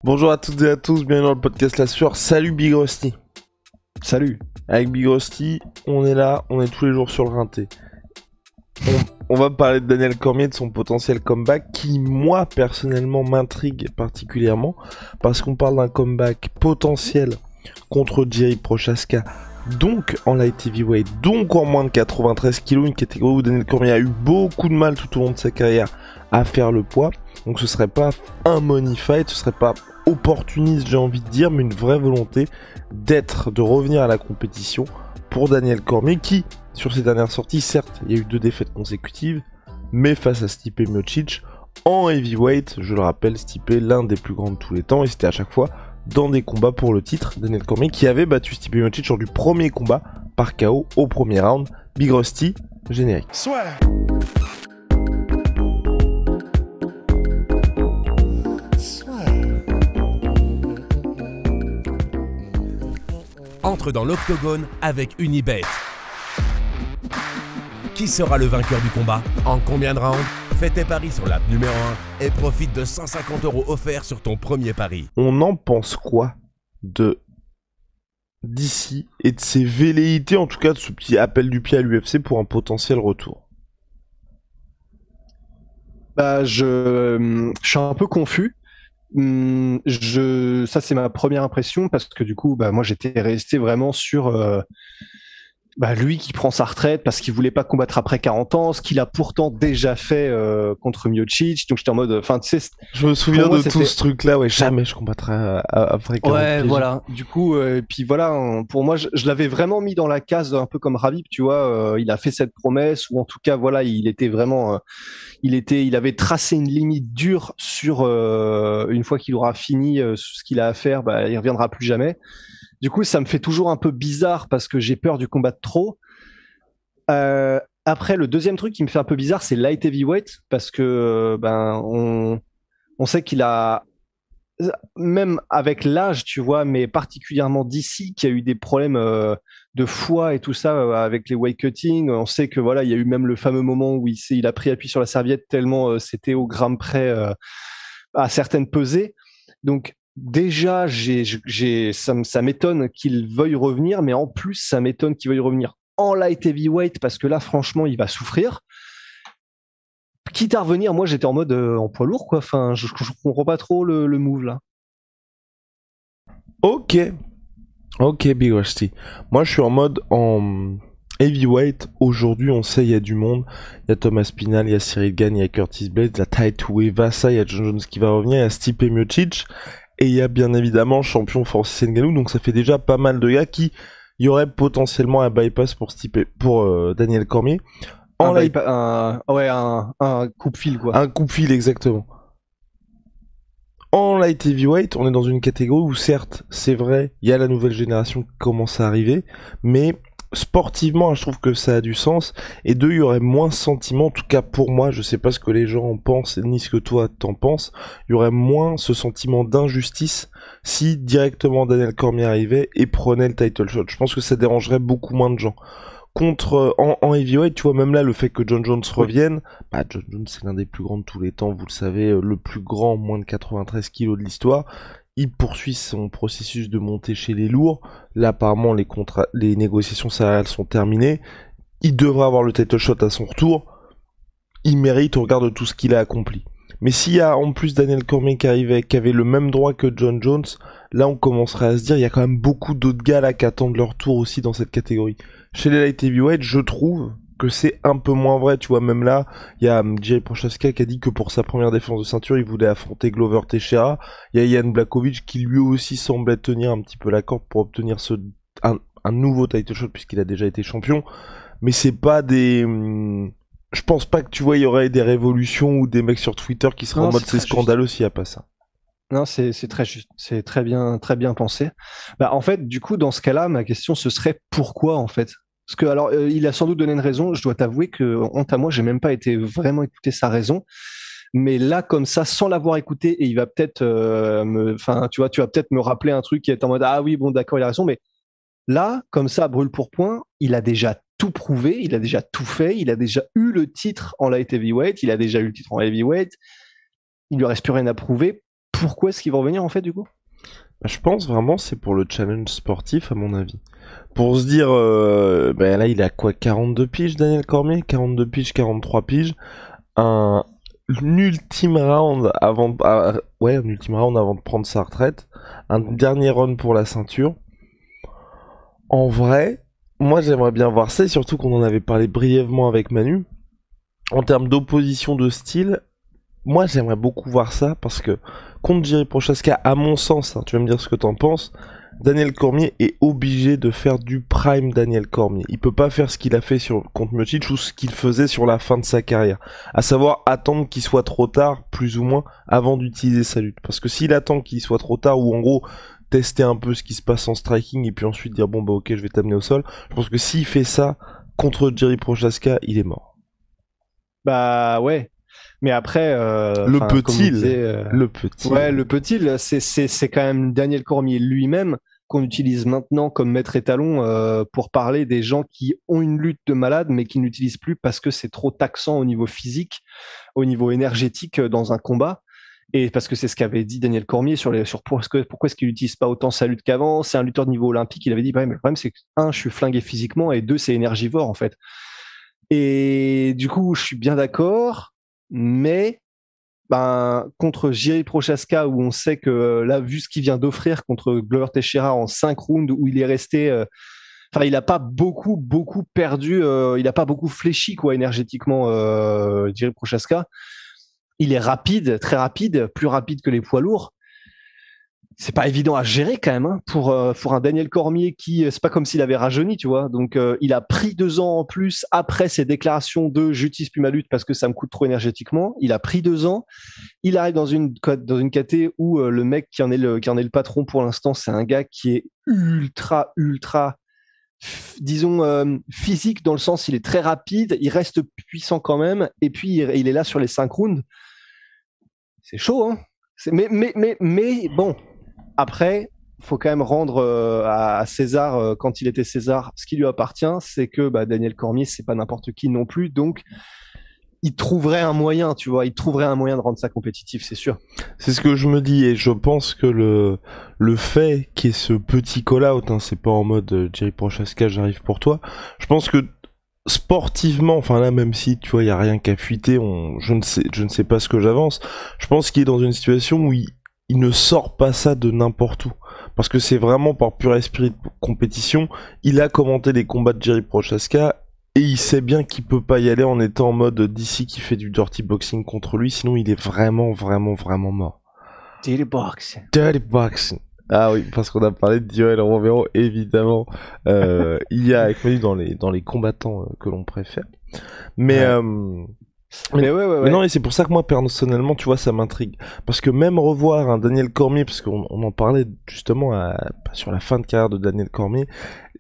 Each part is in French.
Bonjour à toutes et à tous, bienvenue dans le podcast La Sueur. Salut Big Rusty. Salut. Avec Big Rusty, on est là, on est tous les jours sur le rinté. On va parler de Daniel Cormier, de son potentiel comeback, qui moi personnellement m'intrigue particulièrement, parce qu'on parle d'un comeback potentiel contre Jerry Prochaska, donc en light heavyweight, donc en moins de 93 kg, une catégorie où Daniel Cormier a eu beaucoup de mal tout au long de sa carrière à faire le poids. Donc ce serait pas un money fight, ce serait pas opportuniste, j'ai envie de dire, mais une vraie volonté de revenir à la compétition pour Daniel Cormier, qui, sur ses dernières sorties, certes, il y a eu 2 défaites consécutives, mais face à Stipe Miocic, en heavyweight, je le rappelle, Stipe, l'un des plus grands de tous les temps, et c'était à chaque fois dans des combats pour le titre. Daniel Cormier qui avait battu Stipe Miocic lors du premier combat par KO au premier round. Big Rusty, générique. Soit. Entre dans l'octogone avec Unibet. Qui sera le vainqueur du combat? En combien de rounds? Fais tes paris sur l'app numéro 1 et profite de 150 € offerts sur ton premier pari. On en pense quoi d'ici et de ses velléités, en tout cas de ce petit appel du pied à l'UFC pour un potentiel retour? Je suis un peu confus. Ça c'est ma première impression parce que du coup, moi j'étais resté vraiment sur lui qui prend sa retraite parce qu'il voulait pas combattre après 40 ans, ce qu'il a pourtant déjà fait contre Miocic. Donc j'étais en mode, tu sais, je me souviens de tout ce truc-là. Ouais, jamais je combattrai après 40 ans. Ouais, voilà. Du coup, puis voilà, pour moi, je l'avais vraiment mis dans la case un peu comme Khabib, tu vois. Il a fait cette promesse, ou en tout cas, voilà, il était vraiment, il avait tracé une limite dure sur une fois qu'il aura fini ce qu'il a à faire, il reviendra plus jamais. Du coup, ça me fait toujours un peu bizarre parce que j'ai peur du combat de trop. Après, le deuxième truc qui me fait un peu bizarre, c'est light heavyweight parce que on sait qu'il a, même avec l'âge, tu vois, mais particulièrement d'ici, qu'il y a eu des problèmes de foie et tout ça avec les weight cutting. On sait que voilà, il y a eu même le fameux moment où il a pris appui sur la serviette tellement c'était au gramme près à certaines pesées. Donc déjà, ça m'étonne qu'il veuille revenir, mais en plus, ça m'étonne qu'il veuille revenir en light heavyweight parce que là, franchement, il va souffrir. Quitte à revenir, moi, j'étais en mode en poids lourd, quoi. Enfin, je comprends pas trop le move là. Ok, Big Rusty. Moi, je suis en mode en heavyweight. Aujourd'hui, on sait, il y a du monde. Il y a Thomas Pinal, il y a Cyril Gane, il y a Curtis Blades, il y a Taito Evasa, il y a John Jones qui va revenir, il y a Stipe Miocic. Et il y a bien évidemment champion Francis Ngannou, donc ça fait déjà pas mal de gars qui y aurait potentiellement un bypass pour Daniel Cormier. Un coupe-fil quoi. Un coupe-fil exactement. En light heavyweight, on est dans une catégorie où certes, c'est vrai, il y a la nouvelle génération qui commence à arriver, mais sportivement, je trouve que ça a du sens, et il y aurait moins ce sentiment, en tout cas pour moi, je sais pas ce que les gens en pensent, ni ce que toi t'en penses, il y aurait moins ce sentiment d'injustice si directement Daniel Cormier arrivait et prenait le title shot. Je pense que ça dérangerait beaucoup moins de gens. En heavyweight, tu vois, même là, le fait que John Jones revienne, John Jones c'est l'un des plus grands de tous les temps, vous le savez, le plus grand, moins de 93 kilos de l'histoire. Il poursuit son processus de montée chez les lourds. Là, apparemment, les négociations salariales sont terminées. Il devrait avoir le title shot à son retour. Il mérite au regard de tout ce qu'il a accompli. Mais s'il y a en plus Daniel Cormier qui avait le même droit que John Jones, là on commencerait à se dire, il y a quand même beaucoup d'autres gars là qui attendent leur tour aussi dans cette catégorie. Chez les light heavyweight, je trouve que c'est un peu moins vrai, tu vois, même là, il y a Jerry Prochaska qui a dit que pour sa première défense de ceinture, il voulait affronter Glover Teixeira. Il y a Jan Blachowicz qui lui aussi semblait tenir un petit peu la corde pour obtenir un nouveau title shot puisqu'il a déjà été champion. Mais c'est pas des... Je pense pas que tu vois, il y aurait des révolutions ou des mecs sur Twitter qui seraient en mode c'est scandaleux s'il y a pas ça. Non, c'est très juste, c'est très bien pensé. En fait, du coup, dans ce cas-là, ma question ce serait pourquoi en fait? Parce que alors, il a sans doute donné une raison. Je dois t'avouer que honte à moi, j'ai même pas été vraiment écouter sa raison. Mais là, comme ça, sans l'avoir écouté, et il va peut-être tu vas peut-être me rappeler un truc qui est en mode ah oui, bon d'accord, il a raison. Mais là, comme ça, brûle pour point, il a déjà tout prouvé, il a déjà tout fait, il a déjà eu le titre en light heavyweight, il a déjà eu le titre en heavyweight. Il lui reste plus rien à prouver. pourquoi est-ce qu'ils vont revenir en fait du coup? Bah, je pense vraiment c'est pour le challenge sportif à mon avis. Pour se dire, là il a quoi, 42 piges Daniel Cormier, 42 piges, 43 piges, un ultime round avant, un ultime round avant de prendre sa retraite, un dernier run pour la ceinture. En vrai, moi j'aimerais bien voir ça, et surtout qu'on en avait parlé brièvement avec Manu. En termes d'opposition de style, moi j'aimerais beaucoup voir ça parce que contre Jiri Prochazka, à mon sens, tu vas me dire ce que t'en penses, Daniel Cormier est obligé de faire du prime Daniel Cormier. Il peut pas faire ce qu'il a fait contre Miocic ou ce qu'il faisait sur la fin de sa carrière. À savoir attendre qu'il soit trop tard, plus ou moins, avant d'utiliser sa lutte. Parce que s'il attend qu'il soit trop tard, ou en gros, tester un peu ce qui se passe en striking et puis ensuite dire bon bah ok je vais t'amener au sol, je pense que s'il fait ça contre Jiri Prochazka, il est mort. Bah ouais. Mais après, le peut-il, ouais, le peut-il, c'est quand même Daniel Cormier lui-même qu'on utilise maintenant comme maître étalon pour parler des gens qui ont une lutte de malade, mais qui n'utilisent plus parce que c'est trop taxant au niveau physique, au niveau énergétique dans un combat. Et parce que c'est ce qu'avait dit Daniel Cormier sur pourquoi est-ce qu'il n'utilise pas autant sa lutte qu'avant. C'est un lutteur de niveau olympique. Il avait dit, ouais, mais le problème, c'est que, un, je suis flingué physiquement, et deux, c'est énergivore, en fait. Et du coup, je suis bien d'accord. Mais contre Jiri Prochazka, où on sait que là, vu ce qu'il vient d'offrir contre Glover Teixeira en 5 rounds, où il est resté, il n'a pas beaucoup perdu, il n'a pas beaucoup fléchi quoi énergétiquement, Jiri Prochazka. Il est rapide, très rapide, plus rapide que les poids lourds. C'est pas évident à gérer quand même pour un Daniel Cormier qui c'est pas comme s'il avait rajeuni, tu vois. Donc il a pris 2 ans en plus après ses déclarations de j'utilise plus ma lutte parce que ça me coûte trop énergétiquement. Il a pris 2 ans. Il arrive dans une caté où le mec qui en est le patron pour l'instant, c'est un gars qui est ultra disons physique dans le sens il est très rapide, il reste puissant quand même et puis il est là sur les 5 rounds. C'est chaud hein. Mais bon. Après, faut quand même rendre à César, quand il était César, ce qui lui appartient, c'est que Daniel Cormier, c'est pas n'importe qui non plus, donc il trouverait un moyen, tu vois, il trouverait un moyen de rendre ça compétitif, c'est sûr. C'est ce que je me dis, et je pense que le fait qu'il y ait ce petit call-out, hein, c'est pas en mode Jiri Prochazka, j'arrive pour toi, je pense que sportivement, enfin là même si tu vois il y a rien qu'à fuiter, je ne sais pas ce que j'avance, je pense qu'il est dans une situation où il ne sort pas ça de n'importe où. Parce que c'est vraiment par pur esprit de compétition. Il a commenté les combats de Jiri Prochazka et il sait bien qu'il peut pas y aller en étant en mode DC qui fait du dirty boxing contre lui, sinon il est vraiment mort. Dirty boxing. Dirty boxing. Ah oui, parce qu'on a parlé de Yoel Romero, évidemment. Il y a avec lui dans les combattants que l'on préfère. Mais ouais. Mais non, et c'est pour ça que moi personnellement, tu vois, ça m'intrigue. Parce que même revoir un Daniel Cormier, parce qu'on en parlait justement sur la fin de carrière de Daniel Cormier,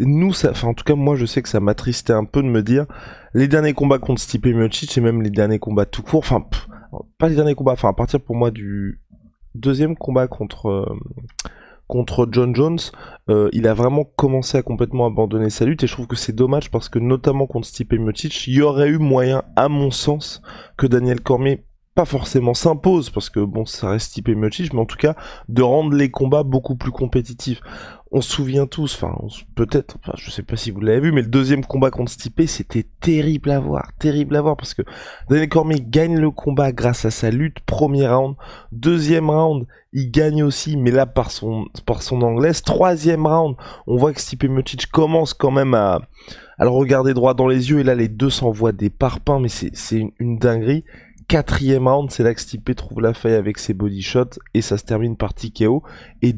en tout cas moi je sais que ça m'attristait un peu de me dire, les derniers combats contre Stipe Miocic et même les derniers combats tout court, pas les derniers combats, à partir pour moi du deuxième combat contre John Jones, il a vraiment commencé à complètement abandonner sa lutte et je trouve que c'est dommage parce que notamment contre Stipe Miocic, il y aurait eu moyen, à mon sens, que Daniel Cormier pas forcément s'impose parce que bon ça reste Stipe Miocic, mais en tout cas de rendre les combats beaucoup plus compétitifs. On se souvient tous, peut-être, je sais pas si vous l'avez vu, mais le deuxième combat contre Stipe, c'était terrible à voir, parce que Daniel Cormier gagne le combat grâce à sa lutte, premier round, deuxième round, il gagne aussi, mais là par son anglaise, troisième round, on voit que Stipe Miocic commence quand même à le regarder droit dans les yeux, et là les deux s'envoient des parpaings, mais c'est une dinguerie. Quatrième round, c'est là que Stipe trouve la faille avec ses body shots et ça se termine par TKO. Et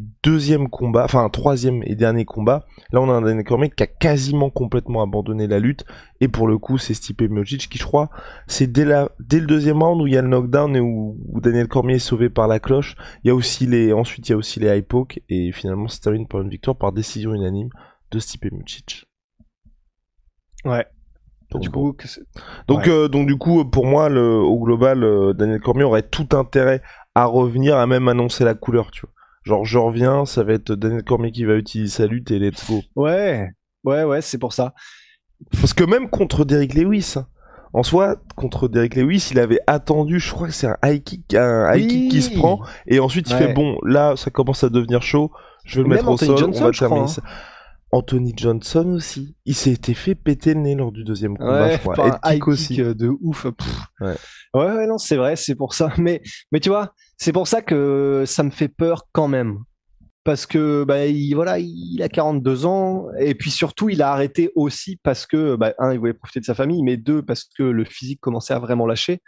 troisième et dernier combat, là on a un Daniel Cormier qui a quasiment complètement abandonné la lutte. Et pour le coup, c'est Stipe Miocic qui, je crois, c'est dès le deuxième round où il y a le knockdown et où Daniel Cormier est sauvé par la cloche. Ensuite il y a aussi les high poke et finalement ça se termine par une victoire par décision unanime de Stipe Miocic. Ouais. Donc, du coup, pour moi, au global, Daniel Cormier aurait tout intérêt à revenir, à même annoncer la couleur, tu vois. Genre, je reviens, ça va être Daniel Cormier qui va utiliser sa lutte et let's go. Ouais, c'est pour ça. Parce que même contre Derrick Lewis, En soi, contre Derek Lewis, il avait attendu, je crois que c'est un high kick qui se prend, et ensuite il fait bon, là ça commence à devenir chaud, je vais le mettre au sol, on va terminer ça. Anthony Johnson aussi, il s'est été fait péter le nez lors du deuxième combat, je crois. Et high kick aussi de ouf. Ouais, non, c'est vrai, c'est pour ça. Mais tu vois, c'est pour ça que ça me fait peur quand même. Parce que il a 42 ans, et puis surtout il a arrêté aussi parce que un, il voulait profiter de sa famille, mais deux, parce que le physique commençait à vraiment lâcher.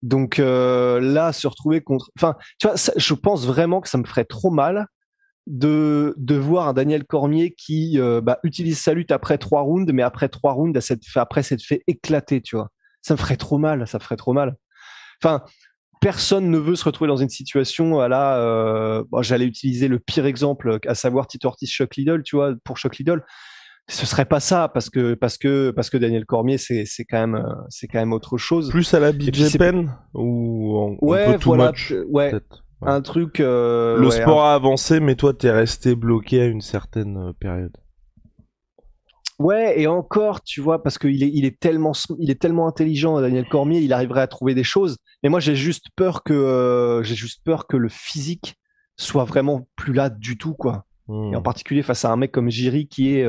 Donc là, se retrouver contre, enfin, tu vois, je pense vraiment que ça me ferait trop mal de voir un Daniel Cormier qui utilise sa lutte après 3 rounds, mais après 3 rounds, après s'être fait éclater, tu vois. Ça me ferait trop mal, ça ferait trop mal. Enfin, personne ne veut se retrouver dans une situation j'allais utiliser le pire exemple, à savoir Tito Ortiz, Chuck Liddell, tu vois, pour Chuck Liddell. Ce serait pas ça, parce que Daniel Cormier, c'est quand même autre chose. Plus à la BJ Penn ou un peu too much, peut-être. Un truc. Le sport a avancé, mais toi, t'es resté bloqué à une certaine période. Ouais, et encore, tu vois, parce qu'il est tellement intelligent, Daniel Cormier, il arriverait à trouver des choses. Mais moi, j'ai juste peur que le physique soit vraiment plus là du tout, quoi. Et en particulier face à un mec comme Jiri qui est,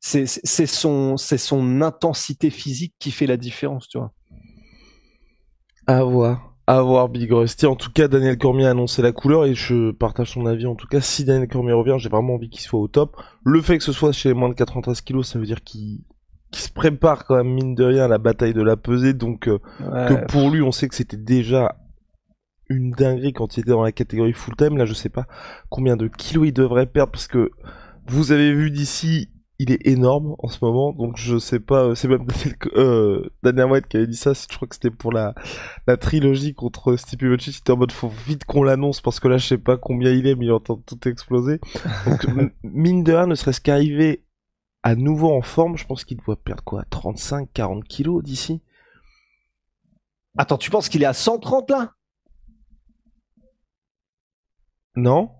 c'est son intensité physique qui fait la différence, tu vois. À voir Big Rusty. En tout cas, Daniel Cormier a annoncé la couleur et je partage son avis. En tout cas, si Daniel Cormier revient, j'ai vraiment envie qu'il soit au top. Le fait que ce soit chez les moins de 93 kilos, ça veut dire qu'il se prépare quand même, mine de rien, à la bataille de la pesée. Donc, que pour lui, on sait que c'était déjà une dinguerie quand il était dans la catégorie full-time. Là, je sais pas combien de kilos il devrait perdre parce que vous avez vu d'ici, il est énorme en ce moment, donc je sais pas, c'est même Daniel White qui avait dit ça, je crois que c'était pour la trilogie contre Stipe Miocic, c'était en mode faut vite qu'on l'annonce parce que là je sais pas combien il est, mais il est en train de tout exploser. Donc mine de rien, ne serait-ce qu'arriver à nouveau en forme, je pense qu'il doit perdre quoi, 35-40 kilos d'ici. Attends, tu penses qu'il est à 130 là? Non.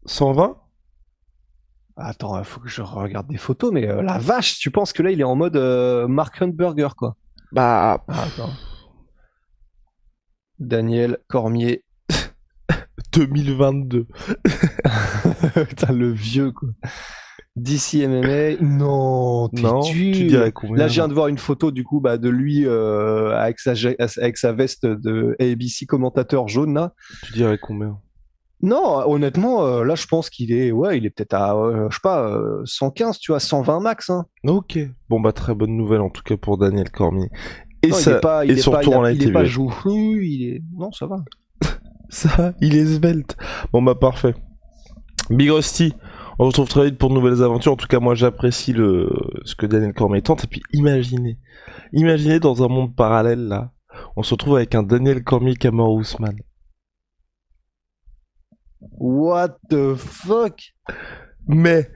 120? Attends, faut que je regarde des photos, mais la vache, tu penses que là il est en mode Mark Huntberger, quoi. Attends. Daniel Cormier 2022. Putain, le vieux, quoi. DC MMA, non, tu dirais combien? Là, je viens de voir une photo du coup de lui avec sa veste de ABC commentateur jaune là. Tu dirais combien? Non, honnêtement, là, je pense qu'il est peut-être à, je sais pas, 115, tu vois, 120 max. Hein. Ok. Bon, très bonne nouvelle, en tout cas, pour Daniel Cormier. Et non, surtout en light heavyweight. Il est pas joué, non, ça va. Ça, il est svelte. Bon, parfait. Big Rusty, on se retrouve très vite pour de nouvelles aventures. En tout cas, moi, j'apprécie ce que Daniel Cormier tente. Et puis, imaginez dans un monde parallèle, là, on se retrouve avec un Daniel Cormier Kamaru Usman. What the fuck? Mais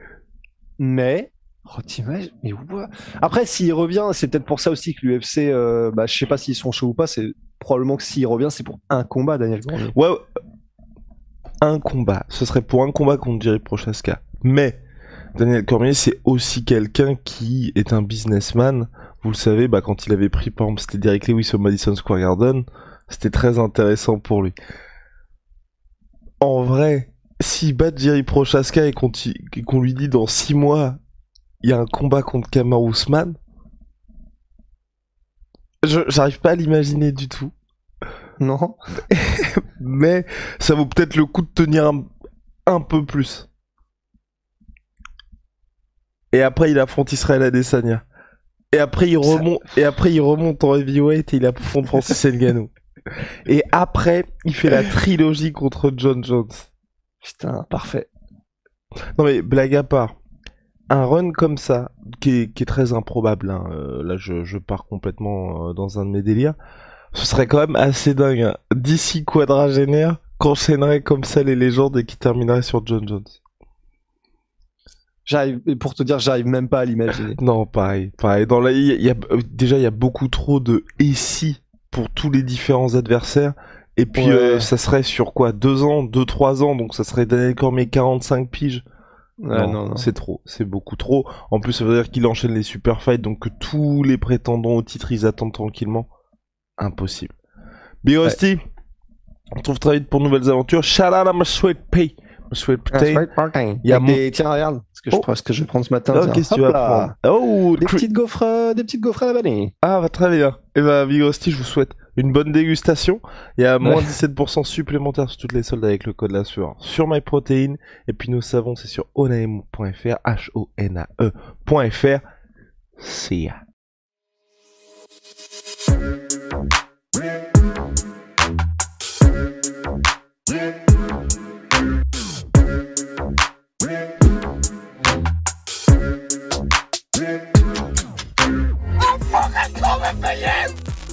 t'imagines, mais what? Après, s'il revient, c'est peut-être pour ça aussi que l'UFC, je sais pas s'ils sont chauds ou pas, c'est probablement que s'il revient, c'est pour un combat, Daniel Cormier. Ouais, un combat. Ce serait pour un combat contre Jiri Prochazka. Mais Daniel Cormier, c'est aussi quelqu'un qui est un businessman. Vous le savez, quand il avait pris, par exemple, c'était Derek Lewis au Madison Square Garden, c'était très intéressant pour lui. En vrai, s'il bat Jiri Prochazka et qu'on lui dit dans 6 mois, il y a un combat contre Kamaru Usman, j'arrive pas à l'imaginer du tout. Non. Mais ça vaut peut-être le coup de tenir un peu plus. Et après, il affronte Israel Adesanya. Et après, il remonte en heavyweight et il affronte Francis Ngannou. Et après, il fait la trilogie contre John Jones. Putain, parfait. Non mais, blague à part, un run comme ça, qui est très improbable, hein. Là je pars complètement dans un de mes délires, ce serait quand même assez dingue, hein. DC quadragénaire qu'enchaînerait comme ça les légendes et qui terminerait sur John Jones. Pour te dire, j'arrive même pas à l'imaginer. Non, pareil. Déjà, il y a beaucoup trop de « et si » pour tous les différents adversaires. Et puis, ça serait sur quoi, 2 ans, 2-3 ans, donc ça serait Daniel Cormier 45 piges. Non. C'est trop, c'est beaucoup trop. En plus, ça veut dire qu'il enchaîne les super fights, donc que tous les prétendants au titre, ils attendent tranquillement. Impossible. Big Rusty, on se retrouve très vite pour de nouvelles aventures. Shout out à ma sweet pea, ma sweet protein. Il y a Tiens, regarde ce que je vais prendre ce matin. Oh, tiens. qu'est-ce que tu Hop vas là. prendre? Oh, Des petites gaufres à la vanille. Ah, bah, très bien. Et bah, Big Rusty, je vous souhaite une bonne dégustation. Il y a moins 17% supplémentaire sur toutes les soldes avec le code la sueur sur MyProtein. Et puis nous savons, c'est sur onaemo.fr, HONAE.fr. See ya.